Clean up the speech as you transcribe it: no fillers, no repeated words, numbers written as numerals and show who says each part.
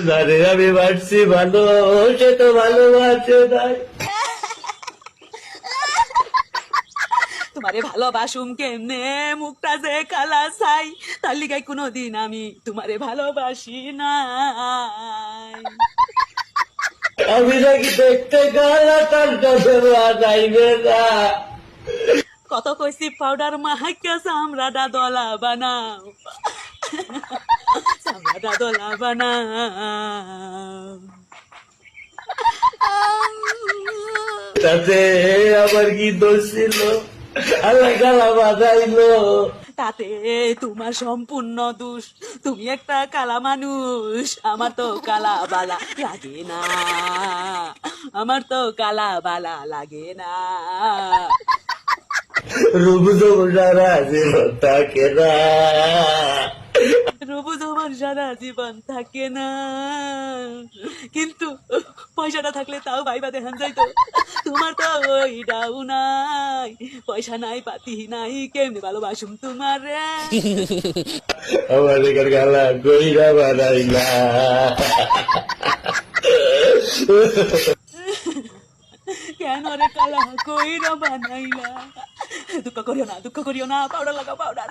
Speaker 1: জানে আমি বাড়ছি ভালো, সে তো ভালোবাসে নাই।
Speaker 2: তোমারে ভালোবাসুম কেমনে, মুখটা যে কালা চাই, তার লিগাই কোনোদিন আমি তোমারে ভালোবাসি নাই।
Speaker 1: আমি নাকি দেখতে গেলে তার কাছে যাইবে না।
Speaker 2: কত কইছি পাউডার মাহাইকা চামড়াটা দলা বানাও, চামড়াটা দলা বানাও।
Speaker 1: তাতে আমার কি দোষ ছিল? আল্লাহ গালা বাজাইলো।
Speaker 2: তাতে তোমার সম্পূর্ণ দোষ, তুমি একটা কালা মানুষ, আমার তো কালা বালা লাগে না, আমার তো কালা বালা লাগে না।
Speaker 1: রূপ সারা জীবন থাকে না।
Speaker 2: রবু তোমার সারা জীবন থাকে না, কিন্তু পয়সাটা থাকলে তাও ভাইবা দেখান যাইতো। তোমার তো ওইটাও নাই, পয়সা নাই পাতি নাই, কেমনি ভালোবাসুম তোমার রে।
Speaker 1: আমার এখানে গালা গইরা বানাইলা।
Speaker 2: কেন রে কালা কইরা বানাইলা? দুঃখ করিও না, দুঃখ করিও না, পাউডার লাগাও পাউডার।